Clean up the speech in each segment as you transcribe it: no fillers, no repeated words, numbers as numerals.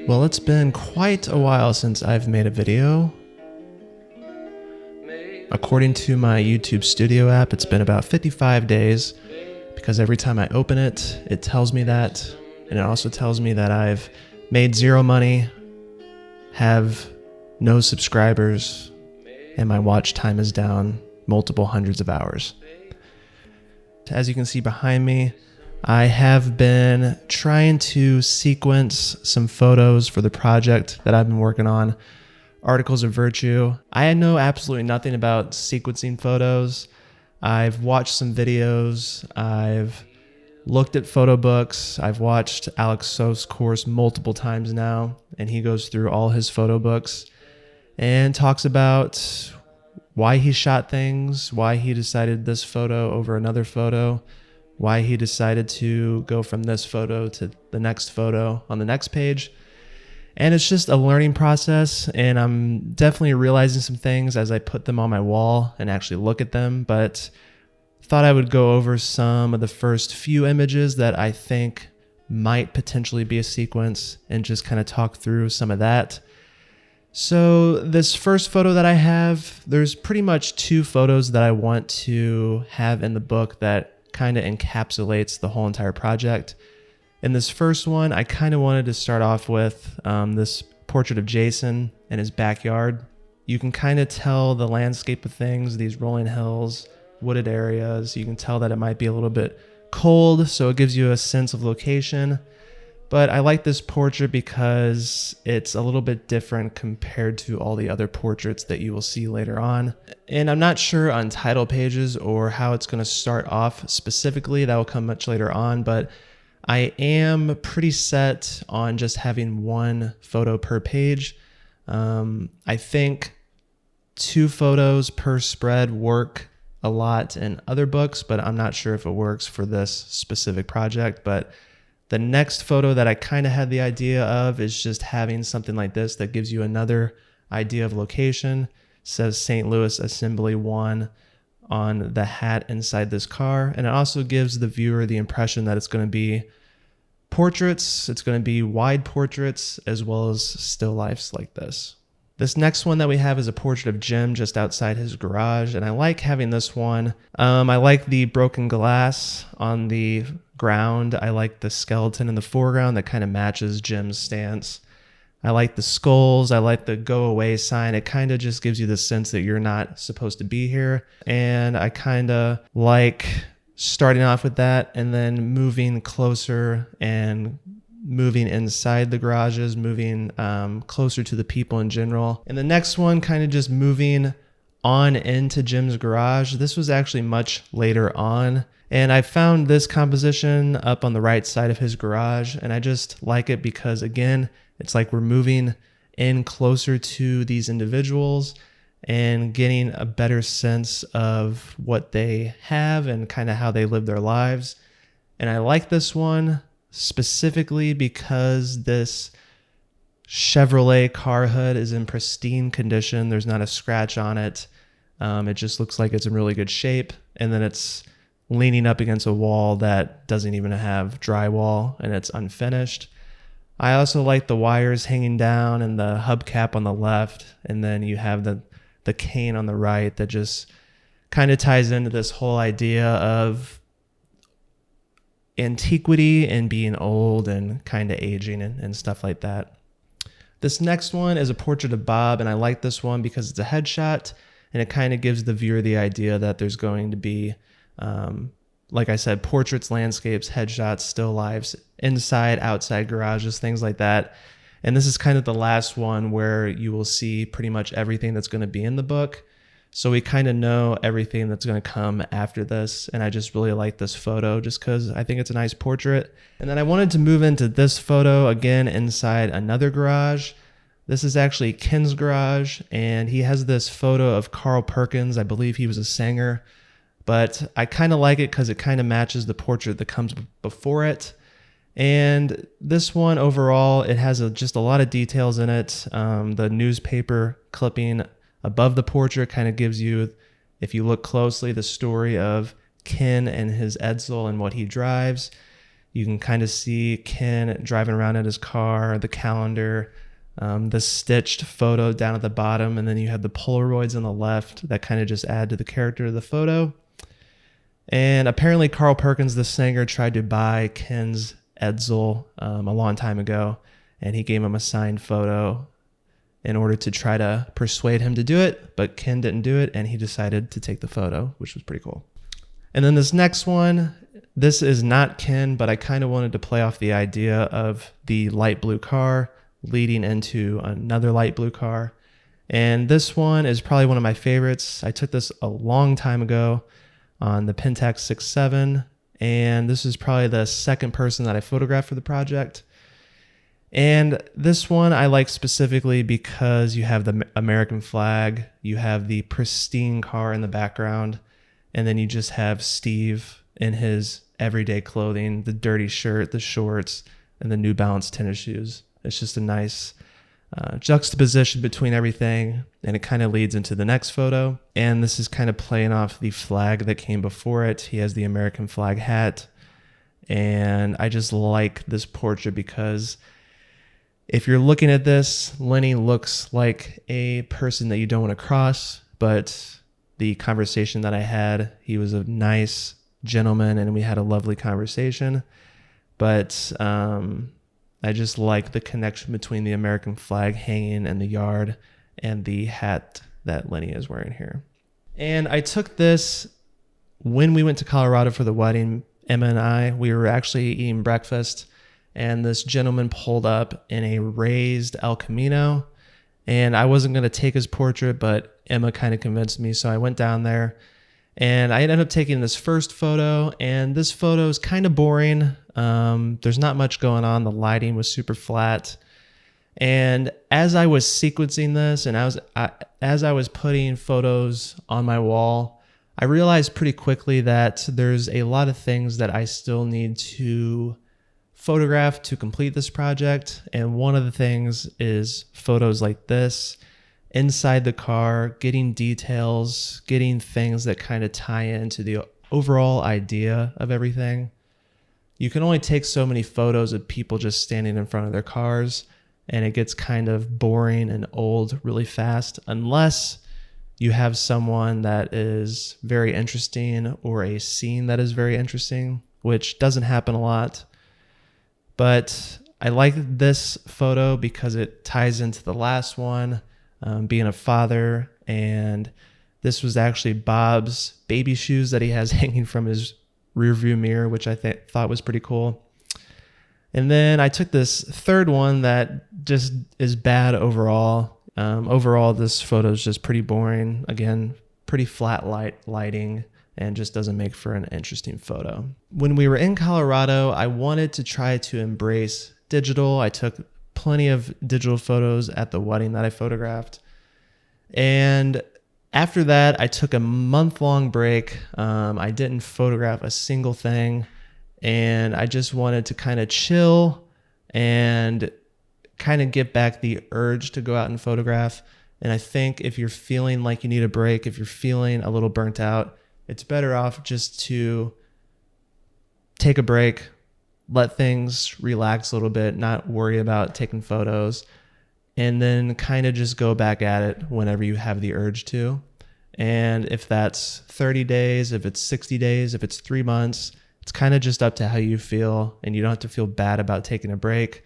Well, it's been quite a while since I've made a video. According to my YouTube Studio app, it's been about 55 days because every time I open it, it tells me that, and it also tells me that I've made zero money, have no subscribers, and my watch time is down multiple hundreds of hours. As you can see behind me, I have been trying to sequence some photos for the project that I've been working on, Articles of Virtue. I know absolutely nothing about sequencing photos. I've watched some videos, I've looked at photo books, I've watched Alex Soth's course multiple times now, and he goes through all his photo books and talks about why he shot things, why he decided this photo over another photo, why he decided to go from this photo to the next photo on the next page. And it's just a learning process, and I'm definitely realizing some things as I put them on my wall and actually look at them, but thought I would go over some of the first few images that I think might potentially be a sequence and just kind of talk through some of that. So this first photo that I have, there's pretty much two photos that I want to have in the book that kind of encapsulates the whole entire project. In this first one, I kind of wanted to start off with this portrait of Jason in his backyard. You can kind of tell the landscape of things, these rolling hills, wooded areas. You can tell that it might be a little bit cold, so it gives you a sense of location. But I like this portrait because it's a little bit different compared to all the other portraits that you will see later on. And I'm not sure on title pages or how it's going to start off specifically. That will come much later on, but I am pretty set on just having one photo per page. I think 2 photos per spread work a lot in other books, but I'm not sure if it works for this specific project. But the next photo that I kind of had the idea of is just having something like this that gives you another idea of location. It says St. Louis Assembly 1 on the hat inside this car. And it also gives the viewer the impression that it's going to be portraits. It's going to be wide portraits as well as still lifes like this. This next one that we have is a portrait of Jim just outside his garage, and I like having this one. I like the broken glass on the ground. I like the skeleton in the foreground that kind of matches Jim's stance. I like the skulls. I like the go away sign. It kind of just gives you the sense that you're not supposed to be here. And I kind of like starting off with that and then moving closer and moving inside the garages, moving closer to the people in general. And the next one kind of just moving on into Jim's garage. This was actually much later on. And I found this composition up on the right side of his garage. And I just like it because, again, it's like we're moving in closer to these individuals and getting a better sense of what they have and kind of how they live their lives. And I like this one specifically because this Chevrolet car hood is in pristine condition. There's not a scratch on it. It just looks like it's in really good shape. And then it's leaning up against a wall that doesn't even have drywall and it's unfinished. I also like the wires hanging down and the hubcap on the left. And then you have the cane on the right that just kind of ties into this whole idea of antiquity and being old and kind of aging and stuff like that. This next one is a portrait of Bob, and I like this one because it's a headshot and it kind of gives the viewer the idea that there's going to be, like I said, portraits, landscapes, headshots, still lifes, inside, outside garages, things like that. And this is kind of the last one where you will see pretty much everything that's going to be in the book. So we kind of know everything that's going to come after this. And I just really like this photo just because I think it's a nice portrait. And then I wanted to move into this photo again inside another garage. This is actually Ken's garage, and he has this photo of Carl Perkins. I believe he was a singer, but I kind of like it because it kind of matches the portrait that comes before it. And this one overall, it has just a lot of details in it. The newspaper clipping above the portrait kind of gives you, if you look closely, the story of Ken and his Edsel and what he drives. You can kind of see Ken driving around in his car, the calendar, the stitched photo down at the bottom, and then you have the Polaroids on the left that kind of just add to the character of the photo. And apparently Carl Perkins, the singer, tried to buy Ken's Edsel a long time ago, and he gave him a signed photo in order to try to persuade him to do it, but Ken didn't do it, and he decided to take the photo, which was pretty cool. And then this next one, this is not Ken, but I kind of wanted to play off the idea of the light blue car leading into another light blue car. And this one is probably one of my favorites. I took this a long time ago on the Pentax 6.7, and this is probably the second person that I photographed for the project. And this one I like specifically because you have the American flag, you have the pristine car in the background, and then you just have Steve in his everyday clothing, the dirty shirt, the shorts, and the New Balance tennis shoes. It's just a nice juxtaposition between everything, and it kind of leads into the next photo. And this is kind of playing off the flag that came before it. He has the American flag hat, and I just like this portrait because if you're looking at this, Lenny looks like a person that you don't want to cross, but the conversation that I had, he was a nice gentleman and we had a lovely conversation. But I just like the connection between the American flag hanging in the yard and the hat that Lenny is wearing here. And I took this when we went to Colorado for the wedding. Emma and I, we were actually eating breakfast, and this gentleman pulled up in a raised El Camino, and I wasn't going to take his portrait, but Emma kind of convinced me, so I went down there, and I ended up taking this first photo, and this photo is kind of boring. There's not much going on. The lighting was super flat, and as I was sequencing this, and as I was putting photos on my wall, I realized pretty quickly that there's a lot of things that I still need to photograph to complete this project, and one of the things is photos like this inside the car, getting details, getting things that kind of tie into the overall idea of everything. You can only take so many photos of people just standing in front of their cars, and it gets kind of boring and old really fast unless you have someone that is very interesting or a scene that is very interesting, which doesn't happen a lot. But I like this photo because it ties into the last one, being a father. And this was actually Bob's baby shoes that he has hanging from his rearview mirror, which I thought was pretty cool. And then I took this third one that just is bad overall. Overall, this photo is just pretty boring. Again, pretty flat lighting, and just doesn't make for an interesting photo. When we were in Colorado, I wanted to try to embrace digital. I took plenty of digital photos at the wedding that I photographed. And after that, I took a month-long break. I didn't photograph a single thing, and I just wanted to kind of chill and kind of get back the urge to go out and photograph. And I think if you're feeling like you need a break, if you're feeling a little burnt out, it's better off just to take a break, let things relax a little bit, not worry about taking photos, and then kind of just go back at it whenever you have the urge to. And if that's 30 days, if it's 60 days, if it's 3 months, it's kind of just up to how you feel, and you don't have to feel bad about taking a break.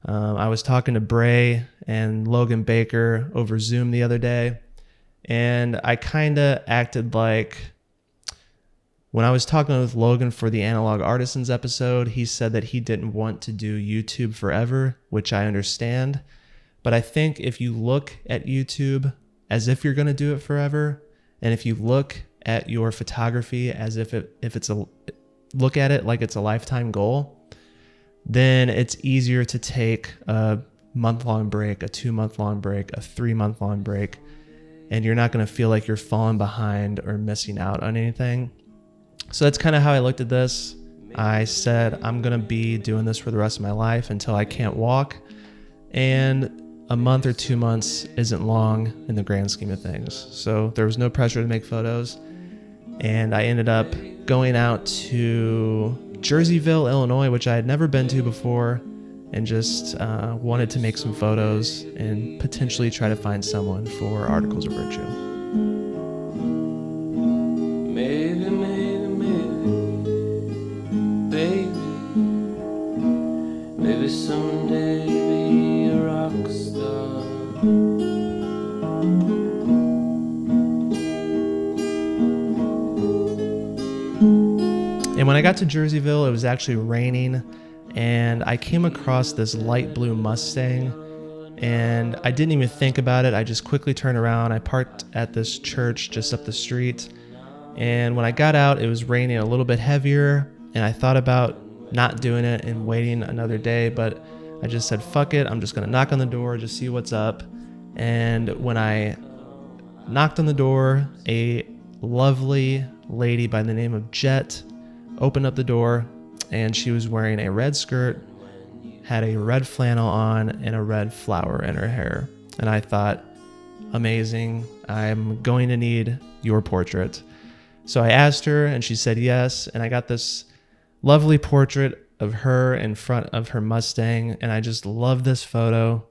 I was talking to Bray and Logan Baker over Zoom the other day, and I kind of acted like, when I was talking with Logan for the Analog Artisans episode, he said that he didn't want to do YouTube forever, which I understand. But I think if you look at YouTube as if you're going to do it forever, and if you look at your photography as look at it like it's a lifetime goal, then it's easier to take a month-long break, a 2-month-long break, a 3-month-long break, and you're not going to feel like you're falling behind or missing out on anything. So that's kind of how I looked at this. I said, I'm going to be doing this for the rest of my life until I can't walk. And a month or 2 months isn't long in the grand scheme of things. So there was no pressure to make photos. And I ended up going out to Jerseyville, Illinois, which I had never been to before, and just wanted to make some photos and potentially try to find someone for Articles of Virtue. Maybe, baby, maybe someday be a rock star. And when I got to Jerseyville, it was actually raining, and I came across this light blue Mustang, and I didn't even think about it. I just quickly turned around. I parked at this church just up the street, and when I got out, it was raining a little bit heavier, and I thought about not doing it and waiting another day, but I just said, fuck it. I'm just going to knock on the door, just see what's up. And when I knocked on the door, a lovely lady by the name of Jet opened up the door, and she was wearing a red skirt, had a red flannel on, and a red flower in her hair. And I thought, amazing, I'm going to need your portrait. So I asked her, and she said yes, and I got this lovely portrait of her in front of her Mustang, and I just love this photo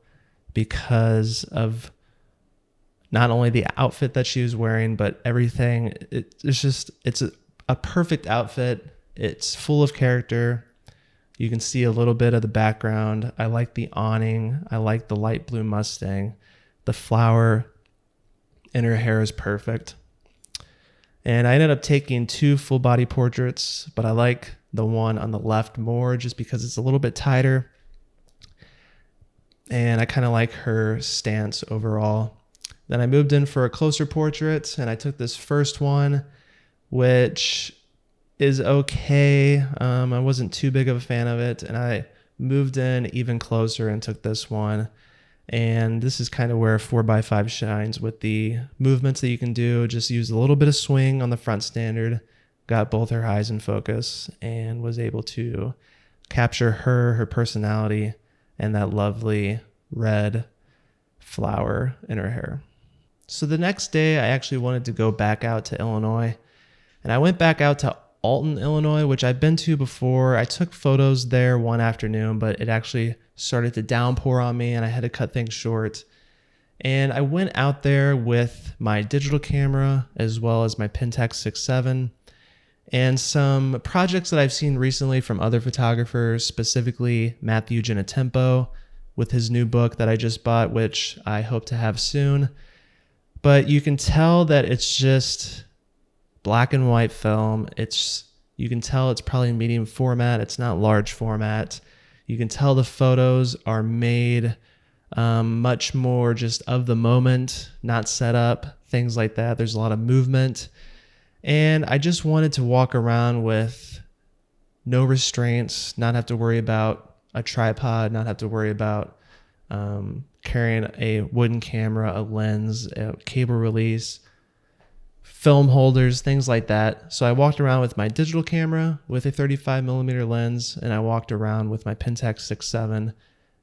because of not only the outfit that she was wearing, but everything. It's a perfect outfit. It's full of character. You can see a little bit of the background. I like the awning. I like the light blue Mustang. The flower in her hair is perfect. And I ended up taking 2 full body portraits, but I like the one on the left more just because it's a little bit tighter. And I kind of like her stance overall. Then I moved in for a closer portrait, and I took this first one, which is okay. I wasn't too big of a fan of it, and I moved in even closer and took this one. And this is kind of where 4x5 shines with the movements that you can do. Just use a little bit of swing on the front standard, got both her eyes in focus, and was able to capture her personality, and that lovely red flower in her hair. So the next day, I actually wanted to go back out to Illinois, and I went back out to Alton, Illinois, which I've been to before. I took photos there one afternoon, but it actually started to downpour on me, and I had to cut things short. And I went out there with my digital camera as well as my Pentax 6.7 and some projects that I've seen recently from other photographers, specifically Matthew Genetempo with his new book that I just bought, which I hope to have soon. But you can tell that it's just black and white film. You can tell it's probably medium format. It's not large format. You can tell the photos are made much more just of the moment, not set up, things like that. There's a lot of movement. And I just wanted to walk around with no restraints, not have to worry about a tripod, not have to worry about carrying a wooden camera, a lens, a cable release, film holders, things like that. So I walked around with my digital camera with a 35mm lens, and I walked around with my Pentax 6.7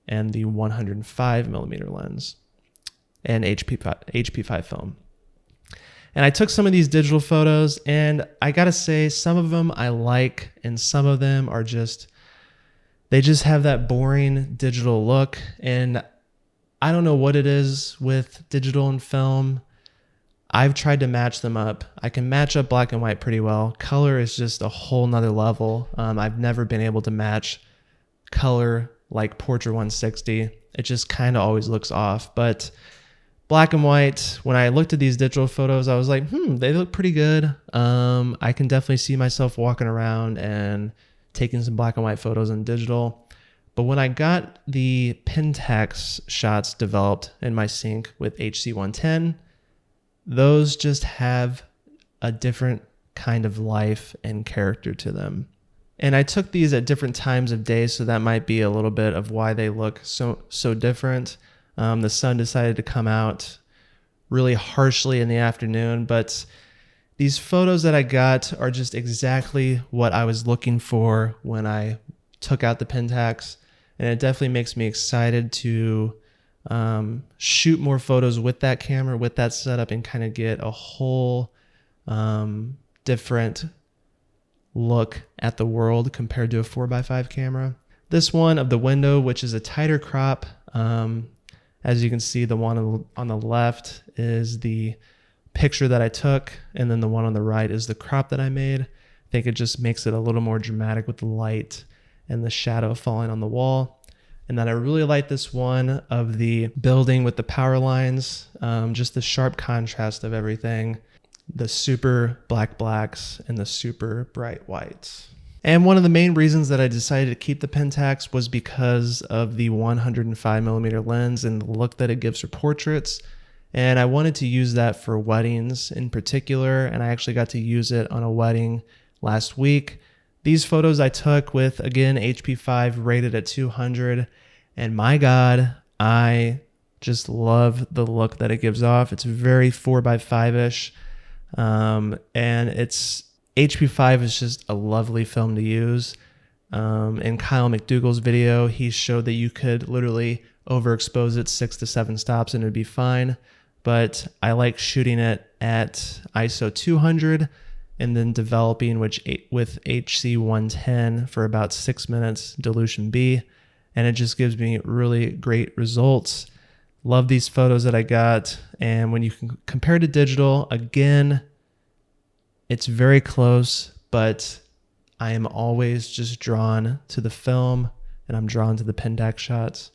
and the 105mm lens and HP5 film. And I took some of these digital photos, and I gotta say, some of them I like, and some of them are they just have that boring digital look. And I don't know what it is with digital and film. I've tried to match them up. I can match up black and white pretty well. Color is just a whole nother level. I've never been able to match color like Portrait 160. It just kind of always looks off. But black and white, when I looked at these digital photos, I was like, they look pretty good. I can definitely see myself walking around and taking some black and white photos in digital. But when I got the Pentax shots developed in my sync with HC110, those just have a different kind of life and character to them. And I took these at different times of day, so that might be a little bit of why they look so different. The sun decided to come out really harshly in the afternoon, but these photos that I got are just exactly what I was looking for when I took out the Pentax, and it definitely makes me excited to shoot more photos with that camera, with that setup, and kind of get a whole different look at the world compared to a 4x5 camera. This one of the window, which is a tighter crop, as you can see, the one on the left is the picture that I took, and then the one on the right is the crop that I made. I think it just makes it a little more dramatic with the light and the shadow falling on the wall. And then I really like this one of the building with the power lines, just the sharp contrast of everything, the super black blacks and the super bright whites. And one of the main reasons that I decided to keep the Pentax was because of the 105mm lens and the look that it gives for portraits. And I wanted to use that for weddings in particular, and I actually got to use it on a wedding last week. These photos I took with, again, HP5 rated at 200, and my God, I just love the look that it gives off. It's very 4x5-ish, and it's HP5 is just a lovely film to use. In Kyle McDougall's video, he showed that you could literally overexpose it 6 to 7 stops and it'd be fine. But I like shooting it at ISO 200 and then developing with HC110 for about 6 minutes, dilution B. And it just gives me really great results. Love these photos that I got. And when you can compare to digital, again, it's very close, but I am always just drawn to the film and I'm drawn to the Pentax shots.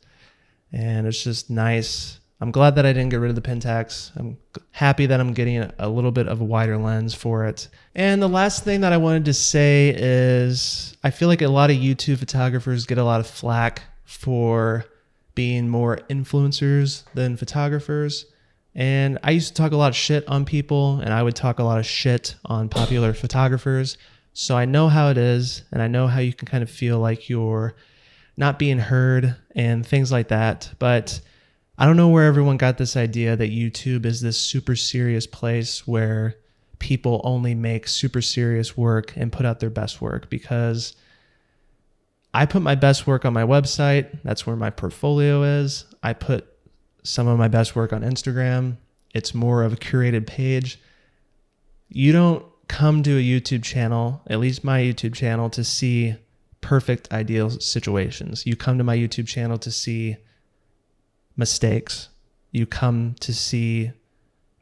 And it's just nice. I'm glad that I didn't get rid of the Pentax. I'm happy that I'm getting a little bit of a wider lens for it. And the last thing that I wanted to say is I feel like a lot of YouTube photographers get a lot of flack for being more influencers than photographers. And I used to talk a lot of shit on people, and I would talk a lot of shit on popular photographers. So I know how it is, and I know how you can kind of feel like you're not being heard and things like that. But I don't know where everyone got this idea that YouTube is this super serious place where people only make super serious work and put out their best work, because I put my best work on my website. That's where my portfolio is. I put some of my best work on Instagram. It's more of a curated page. You don't come to a YouTube channel, at least my YouTube channel, to see perfect ideal situations. You come to my YouTube channel to see mistakes. You come to see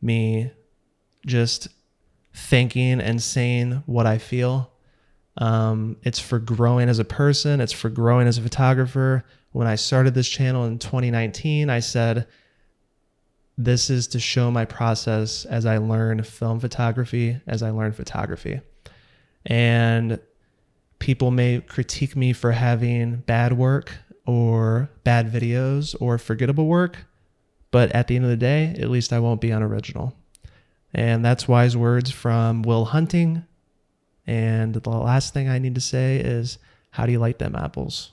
me just thinking and saying what I feel. It's for growing as a person. It's for growing as a photographer. When I started this channel in 2019, I said, this is to show my process as I learn film photography, as I learn photography. And people may critique me for having bad work or bad videos or forgettable work, but at the end of the day, at least I won't be unoriginal. And that's wise words from Will Hunting. And the last thing I need to say is, how do you like them apples?